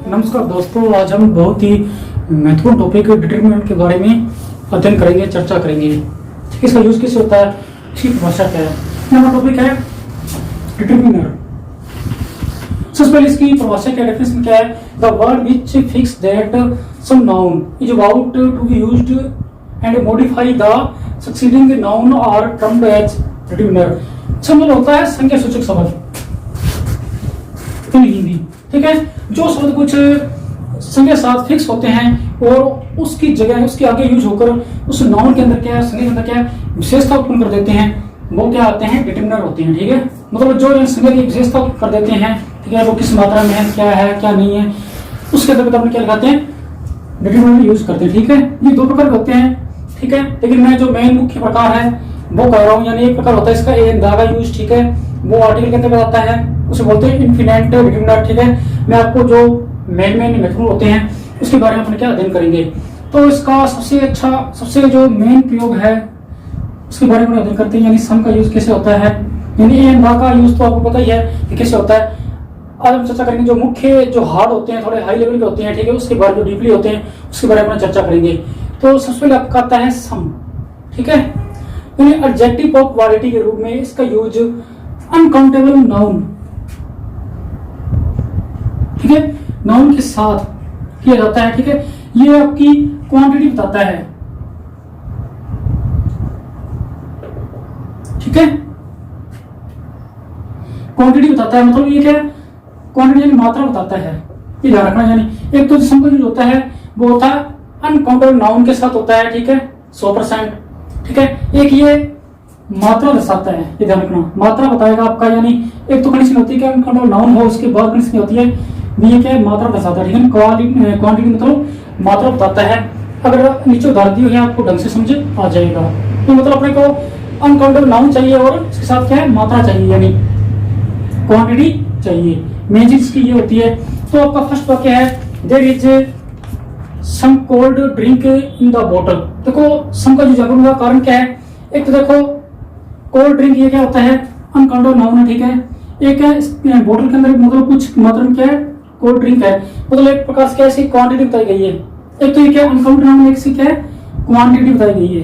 नमस्कार दोस्तों, आज हम बहुत ही महत्वपूर्ण टॉपिक डिटरमिनेंट के बारे में अध्ययन करेंगे, चर्चा करेंगे। इसका यूज कैसे होता है, इसकी भाषा क्या है। हमारा टॉपिक है डिटरमिनर। सबसे पहले इसकी परिभाषा क्या, डेफिनेशन क्या है। The word which fix that some noun is about to be used and modify the succeeding noun are termed as determiner. मतलब होता है संख्या सूचक शब्द इन हिंदी, ठीक है। जो शब्द कुछ संख्या साथ फिक्स होते हैं और उसकी जगह उसके आगे यूज होकर उस नाउन के अंदर क्या है, संज्ञा के अंदर क्या है, विशेषता उत्पन्न कर देते हैं, वो क्या आते हैं, डिटरमिनर होते हैं, ठीक है। मतलब जो संज्ञा की विशेषता कर देते हैं, ठीक है, वो किस मात्रा में है, क्या नहीं है, उसके अंतर्गत अपन क्या लगाते हैं, डिटरमिनर यूज करते हैं, ठीक है। ये दो प्रकार के होते हैं, ठीक है। लेकिन मैं जो मेन मुख्य प्रकार है वो कह रहा हूँ, यानी एक प्रकार होता है इसका एंड का यूज, ठीक है, वो आर्टिकल के अंतर्गत आता है, उसे बोलते हैं इनफिनिट डिटरमिनर, ठीक है। मैं आपको जो मेन महत्वपूर्ण होते हैं उसके बारे में अपन क्या अध्ययन करेंगे। तो इसका सबसे जो मेन प्रयोग है उसके बारे में अध्ययन करते हैं, यानी सम का यूज कैसे होता है, यानी एंड का यूज तो आपको पता ही है कि कैसे होता है। आज हम चर्चा करेंगे जो मुख्य जो हार्ड होते हैं, थोड़े हाई लेवल के होते हैं, ठीक है, उसके बारे में जो डीपली होते हैं उसके बारे में चर्चा करेंगे। तो सबसे पहले आपका आता है सम, ठीक है, यानी एडजेक्टिव ऑफ क्वालिटी के रूप में इसका यूज अनकाउंटेबल नाउन, ठीक है, नाउन के साथ किया जाता है, ठीक है। ये आपकी क्वांटिटी बताता है, ठीक है, क्वांटिटी बताता है, मतलब ये क्या है, क्वांटिटी यानी मात्रा बताता है, ये ध्यान रखना। यानी एक तो जिसम का यूज होता है वो होता है अनकाउंटेबल नाउन के साथ होता है, ठीक है, 100%, ठीक है। एक ये मात्रा दर्शाता है, ये ध्यान रखना, मात्रा बताएगा आपका, यानी एक तो कंडीशन होती है कि अनकाउंटेबल नाउन हो, उसके बाद कंडीशन होती है ये क्या है, मात्रा दर्शाता है, ठीक है। क्वांटिटी मतलब मात्रा बताता है। अगर नीचे उदाहरण दी हुई है आपको ढंग से समझ आ जाएगा। तो मतलब अपने को अनकाउंटेबल नाउन चाहिए और इसके साथ क्या है, मात्रा चाहिए, यानी क्वांटिटी चाहिए। मेन चीज की ये होती है। तो आपका फर्स्ट वाक्य है there is some cold drink in the bottle. देखो सम का जो जागरूक हुआ कारण क्या है, एक तो देखो कोल्ड ड्रिंक ये क्या होता है, अनकाउंटेबल नाउन है, ठीक है। एक है बोतल के अंदर, मतलब कुछ मात्रा में क्या है, कोल्ड ड्रिंक है, मतलब एक प्रकार से क्या है, क्वांटिटी बताई गई है। एक तो ये क्या अनकाउंटेबल नाउन, एक से क्या है, क्वांटिटी बताई गई है,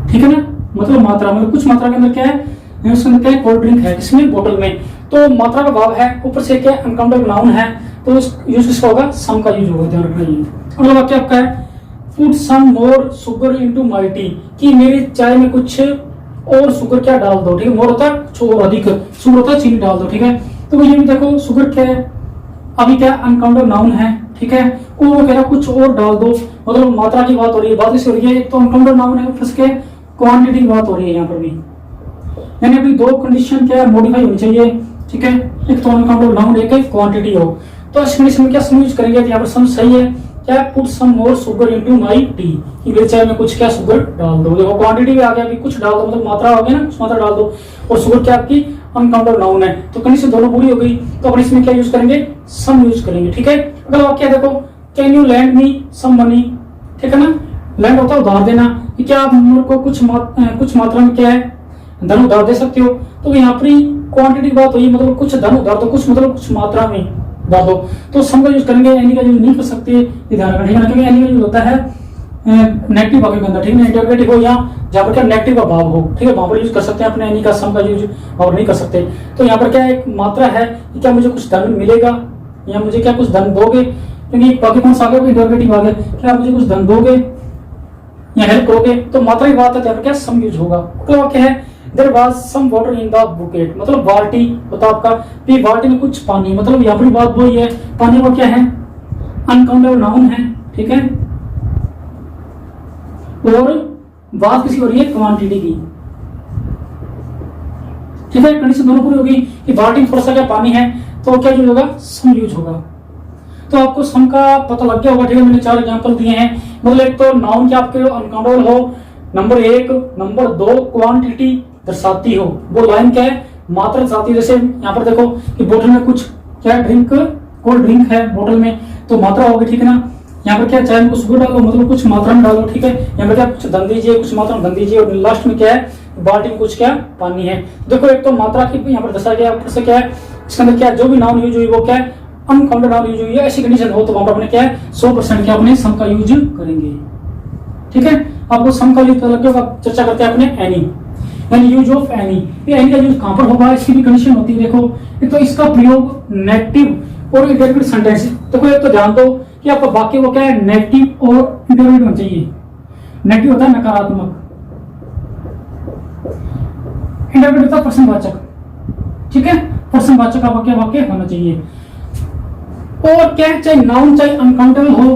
ठीक है ना, मतलब मात्रा, मतलब कुछ मात्रा के अंदर क्या है, उसके अंदर क्या है, कोल्ड ड्रिंक है, इसमें बोतल में, तो मात्रा का भाव है, ऊपर से क्या अनकाउंटेबल नाउन है, तो यूज किसका होगा, सम का यूज होगा, ध्यान रखना। ये अगला वाक्य आपका है put some more sugar into my tea, कि मेरी चाय में कुछ और शुगर क्या डाल दो, ठीक है। मोर होता है कुछ और अधिक, शुगर होता है चीनी डाल दो, ठीक है। तो ये भी देखो शुगर क्या है, अभी क्या अनकाउंटेबल नाउन है, ठीक है, और वो कह रहा कुछ और डाल दो, मतलब मात्रा की बात हो रही है, बात इससे हो रही है, एक तो अनकाउंटेबल नाउन है, प्लस के क्वांटिटी की बात हो रही है यहाँ पर भी, यानी अभी दो कंडीशन क्या है, मॉडिफाई होनी चाहिए, ठीक है। एक तो अनकाउंटेबल नाउन, एक है क्वांटिटी हो। तो इस कंडीशन में क्या सम यूज करेंगे, तो यहाँ पर सम सही है, क्या put some more sugar into my tea, कि मेरे चाय में कुछ क्या शुगर डाल दो। देखो क्वांटिटी भी आ गया, अभी कुछ डाल दो, मतलब मात्रा हो गई ना, कुछ मात्रा डाल दो, और शुगर क्या आपकी अनकाउंटेबल नाउन है, तो कंडीशन दोनों पूरी हो गई। तो अपन इसमें क्या यूज करेंगे, सम यूज करेंगे, ठीक है। अगला वाक्य देखो can you lend me some money, ठीक है ना, लैंड होता है उधार देना, कि क्या आप मेरे को कुछ मात्रा में क्या है, धन उधार दे सकते हो। तो यहाँ पर क्वांटिटी की बात हुई, मतलब कुछ धन उधार दो, कुछ मतलब कुछ मात्रा में उधार दो, तो सम का यूज करेंगे, एनी का यूज नहीं कर सकते, ये ध्यान रखना, ठीक है ना, क्योंकि एनी का यूज होता है नेगेटिव वाक्य के अंदर, ठीक है, इंटरोगेटिव हो या जहाँ पर क्या नेगेटिव का भाव हो, ठीक है, वहां पर यूज कर सकते हैं अपने, एनी का सम का यूज और नहीं कर सकते। तो यहाँ पर क्या एक मात्रा है कि क्या मुझे कुछ धन मिलेगा, या मुझे क्या कुछ धन दोगे, क्योंकि वाक्य कौन सा आ गया, इंटरोगेटिव आ गया, क्या मुझे कुछ धन दोगे या हेल्प करोगे, तो मात्रा की बात है, यहाँ पर क्या सम यूज होगा। अगला वाक्य है there was some water in the bucket, मतलब बाल्टी होता आपका, ये बाल्टी में कुछ पानी, मतलब यहाँ पर बात वही है, पानी को क्या है, अनकाउंटेबल नाउन है, ठीक है, और बात किसी हो रही है, क्वांटिटी की, ठीक है। कंडीशन दोनों पूरी होगी कि बाल्टी में थोड़ा सा क्या पानी है, तो क्या यूज होगा, सम यूज होगा। तो आपको सम का पता लग गया होगा, ठीक है। मैंने 4 एग्जांपल दिए हैं, मतलब एक तो नाउन क्या आपके अनकाउंटेबल हो, नंबर 1, नंबर 2 क्वांटिटी दर्शाती हो, वो लाइन क्या है, मात्रा दर्शाती है। जैसे यहाँ पर देखो कि बोतल में कुछ क्या ड्रिंक, कोल्ड ड्रिंक है बोतल में, तो मात्रा होगी, ठीक है ना। यहाँ पर क्या चाय में कुछ शुगर डालो, मतलब कुछ मात्रा में डालो, ठीक है। यहाँ पर क्या कुछ धन दीजिए, कुछ मात्रा में धन दीजिए, और लास्ट में क्या है, बाल्टी में कुछ क्या पानी है। देखो एक तो मात्रा की यहाँ पर दर्शाया गया, ऊपर से क्या है, इसके अंदर क्या जो भी नाउन यूज हुई वो क्या है, अनकाउंटेड नाउन यूज हुई है, ऐसी कंडीशन हो तो वहां पर अपने क्या है 100% क्या अपने सम का यूज करेंगे। ठीक है, आपको सम का यूज पता लग गया। चर्चा करते हैं अपने एनी, यानी यूज ऑफ एनी। ये एनी का यूज कहां पर होगा, इसकी भी कंडीशन होती है। देखो एक तो इसका प्रयोग नेगेटिव और इंटररोगेटिव सेंटेंस। देखो एक तो ध्यान दो कि आपका वाक्य वो क्या है, नेगेटिव और इंटररोगेटिव होना चाहिए। नेगेटिव होता है नकारात्मक, इंटररोगेटिव होता है प्रश्नवाचक। ठीक है, प्रश्नवाचक का वाक्य होना चाहिए। और क्या चाहे नाउन चाहे अनकाउंटेबल हो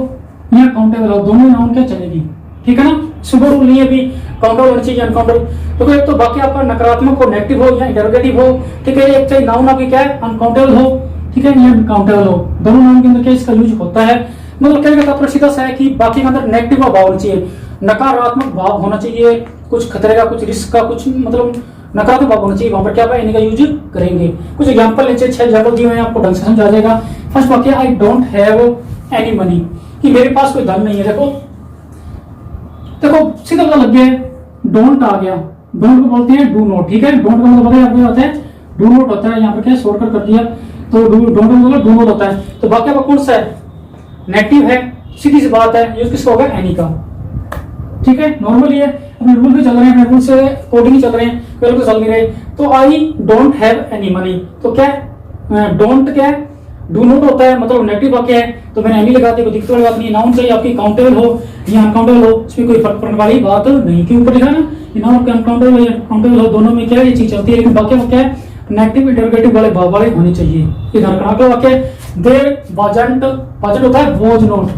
या काउंटेबल हो, दोनों नाउन क्या चलेगी। ठीक है ना, सुपर रूल नहीं है अभी काउंटेबल होना चाहिए अनकाउंटेबल। तो एक तो वाक्य आपका नकारात्मक हो, नेगेटिव हो या इंटरोगेटिव हो। ठीक है, एक चाहे नाउन आपकी क्या है अनकाउंटेबल हो, ठीक है, या काउंटेबल हो, दोनों नाउन के अंदर क्या इसका यूज होता है। मतलब कहने का तात्पर्य सीधा सा है कि वाक्य के अंदर नेगेटिव का भाव होना चाहिए, नकारात्मक भाव होना चाहिए, कुछ खतरे का, कुछ रिस्क का, कुछ मतलब नकारात्मक भाव होना चाहिए। वहां पर क्या एनी का यूज करेंगे। कुछ एग्जांपल नीचे 6 एग्जांपल दिए हुए हैं, आपको ढंग से समझ आ जाएगा। फर्स्ट वाक्य, I don't have any money, कि मेरे पास कोई धन नहीं है। देखो देखो सीधा पता लग गया है, डोंट आ गया। डोंट को बोलते हैं डू नॉट। ठीक है, डोंट का मतलब पता है होता है डू नॉट होता है, यहाँ पर क्या शॉर्टकट कर दिया, तो डोंट का मतलब डू नॉट होता है। तो वाक्य कौन सा है, नेगेटिव है, सीधी सी बात है, यूज किसका होगा, एनी का। ठीक है, नॉर्मली है, अपने रूल भी चल रहे हैं, रूल से कोडिंग ही चल रहे हैं, कोई तो चल नहीं रहे। तो I don't have any money, तो क्या डोंट क्या है, डू नॉट होता है, मतलब नेगेटिव वाक्य है, तो मैंने एनी लगा दी, कोई दिक्कत वाली बात नहीं। नाउन चाहिए आपकी काउंटेबल हो या अनकाउंटेबल हो, इसमें कोई फर्क पड़ने वाली बात नहीं। क्यों ऊपर लिखा ना कि नाउन अनकाउंटेबल या काउंटेबल हो, दोनों में क्या ये चीज चलती है, लेकिन वाक्य में क्या है नेगेटिव इंटरोगेटिव वाले भाव वाले होने चाहिए। इधर अगला वाक्य, देयर वाजंट, वाजंट होता है वॉज नॉट।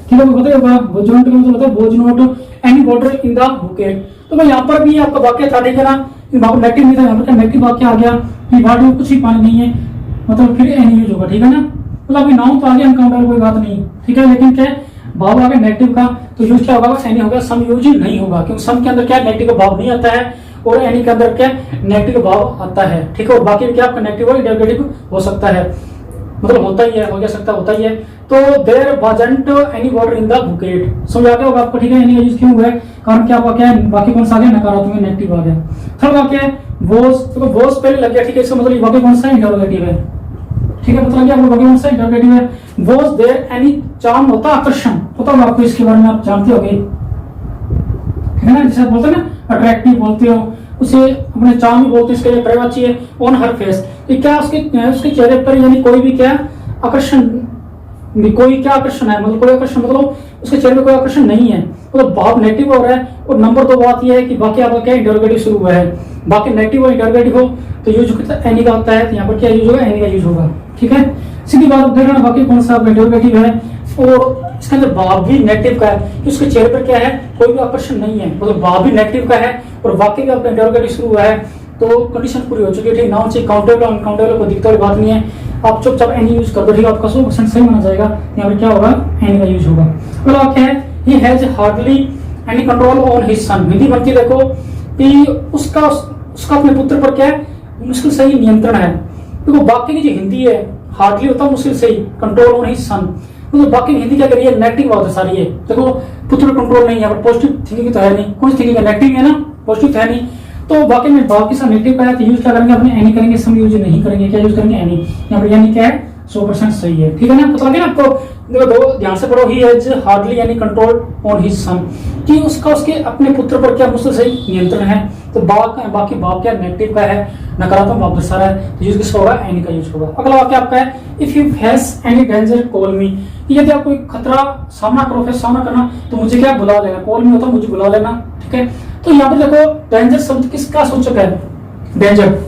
ठीक है, बताइए वॉजंट का मतलब होता है was not any water in the bouquet. तो भाई यहाँ पर भी आपका वाक्य था, ठीक है ना, नेगेटिव नहीं था, यहाँ पर नेगेटिव वाक्य आ गया कि वाटर में कुछ ही पानी नहीं है, मतलब फिर एनी यूज होगा। ठीक है ना, मतलब अभी नाउन तो आ गया अनकाउंटेबल, कोई बात नहीं। ठीक है, लेकिन क्या भाव आ गया नेगेटिव का, तो यूज क्या होगा, एनी होगा, सम यूज नहीं होगा, क्योंकि सम के अंदर क्या नेगेटिव का भाव नहीं आता है और एनी के अंदर क्या नेगेटिव भाव आता है। ठीक है, और बाकी क्या आपका नेगेटिव और इंटरोगेटिव हो सकता है, मतलब होता ही है, हो सकता होता ही है। तो there wasn't any water in the bucket, समझ आ गया होगा आपको। ठीक है, एनी यूज क्यों हुआ है, कारण क्या वाक्य है, बाकी कौन सा आ गया, नकारात्मक नेगेटिव आ गया। थर्ड वाक्य है वॉज, तो वॉज पहले लग गया। ठीक है, इसका मतलब वाक्य कौन सा है, इंटरोगेटिव है। ठीक है, पता लग गया आपको वाक्य कौन सा इंटरोगेटिव है। वॉज देयर एनी चार्म होता आकर्षण, पता होगा आपको, इसके बारे में आप जानते होगे। ठीक है ना, जैसे बोलते हैं ना अट्रैक्टिव बोलते हो, उसे अपने चार्म भी बोलते हैं, इसके लिए प्रयोग अच्छी है ऑन हर फेस। तो क्या उसके चेहरे पर यानी कोई भी क्या आकर्षण, कोई क्या आकर्षण है, मतलब कोई आकर्षण, मतलब उसके चेहरे में कोई आकर्षण नहीं है, मतलब भाव नेगेटिव हो रहा है। और नंबर 2 बात यह है कि बाकी आपका क्या इंटरोगेटिव शुरू हुआ है, बाकी नेगेटिव और इंटरोगेटिव हो तो यूज एनी का होता है, तो यहाँ पर क्या यूज होगा, एनी का यूज होगा। ठीक है, सीधी बात देख रहे बाकी कौन सा इंटरोगेटिव है और इसके अंदर भाव भी नेगेटिव का है कि उसके चेहरे पर क्या है, कोई भी आकर्षण नहीं है, मतलब भाव भी नेगेटिव का है और वाक्य भी आपका इंटरोगेटिव शुरू हुआ है, तो कंडीशन पूरी हो चुकी है। ठीक, नाउन से काउंटेबल अनकाउंटेबल को दिक्कत वाली बात नहीं है, आप चुपचाप एनी यूज कर दो। ठीक है, आपका 100% सही माना जाएगा, यहाँ पर क्या होगा, एनी का यूज होगा। अगला वाक्य है he has hardly any control on his son. Hindi बनती देखो कि उसका अपने पुत्र पर क्या है, मुश्किल से ही नियंत्रण है। देखो तो वाक्य की जो हिंदी है हार्डली होता है मुश्किल से ही, कंट्रोल ऑन हिज सन, मतलब बाकी हिंदी क्या करिए, नेगेटिव बात है सारी है। देखो पुत्र कंट्रोल नहीं है, पर पॉजिटिव थिंकिंग तो है नहीं, कौन सी थिंकिंग है, नेगेटिव है ना, पॉजिटिव है नहीं। तो बाकी में भाव के साथ नेगेटिव का है, तो यूज क्या करेंगे अपने एनी करेंगे, सम यूज नहीं करेंगे, क्या यूज करेंगे, एनी। यहाँ पर यानी क्या है 100% सही है। ठीक है ना, पता लगे ना आपको। दो ध्यान से पढ़ो, ही हैज हार्डली यानी कंट्रोल ऑन हिज सन, कि उसका उसके अपने पुत्र पर क्या मुश्किल से नियंत्रण है। तो बाकी भाव क्या नेगेटिव का है, नकारात्मक भाव दर्शा रहा है, तो यूज किसका होगा, एनी का यूज होगा। अगला वाक्य आपका है if you face any danger call मी, यदि आप कोई खतरा सामना करो, फिर सामना करना तो मुझे क्या बुला लेना, कॉल मी होता है मुझे बुला लेना। ठीक है, तो यहाँ पर देखो डेंजर शब्द किसका सूचक है, डेंजर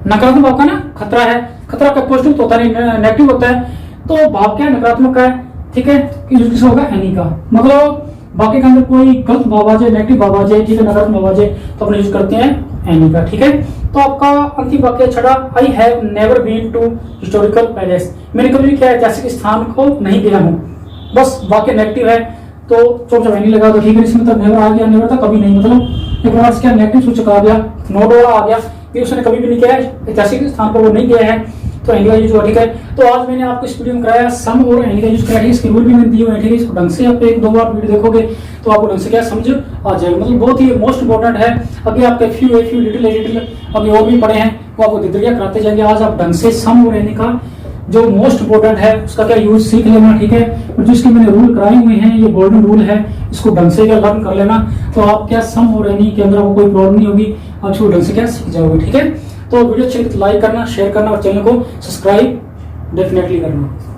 नकारात्मक भाव का ना, खतरा है, खतरा का पॉजिटिव तो होता नहीं, नेगेटिव होता है, तो भाव क्या नकारात्मक का है। ठीक है, यूज किसका होगा, एनी का। मतलब बाकी के अंदर कोई गलत भाव आ जाए, नेगेटिव भाव आ जाए, ठीक है, नकारात्मक भाव आ जाए, तो अपने यूज करते हैं एनी का। ठीक है, तो आपका अंतिम वाक्य छड़ा, I have never been to historical palace, मैंने कभी क्या ऐतिहासिक स्थान को नहीं गया हूँ। बस वाक्य नेगेटिव है तो चौक एनी लगा दो। ठीक है, इसमें मतलब नेवर आ गया, नेवर था कभी नहीं, मतलब एक बार क्या नेगेटिव सूचक आ गया, नो डोरा आ गया, ये उसने कभी भी नहीं किया है, ऐतिहासिक स्थान पर वो नहीं गया है, तो एंगल का यूज हुआ, ठीक है। तो आज मैंने आपको इस वीडियो में कराया सम और एंगल का यूज कराया, इसके रूल भी मैंने दिए हुए हैं, ठीक है। इसको ढंग से आप एक दो बार वीडियो देखोगे तो आपको ढंग से क्या समझ आ जाएगा, मतलब बहुत ही मोस्ट इंपॉर्टेंट है। अभी आपके फ्यू लिटिल अभी और भी पड़े हैं, वो आपको दिदरिया कराते जाएंगे। आज आप ढंग से सम और एंगल का जो मोस्ट इंपोर्टेंट है उसका क्या यूज सीख लेना, ठीक है। और जिसके मैंने रूल कराए हुए हैं, ये गोल्डन रूल है, इसको ढंग से क्या लर्न कर लेना, तो आप क्या सम और एनी के अंदर आपको कोई प्रॉब्लम नहीं होगी, आप इसको ढंग से क्या सीख जाओगे, ठीक है। तो वीडियो अच्छी लगी तो लाइक करना, शेयर करना और चैनल को सब्सक्राइब डेफिनेटली करना।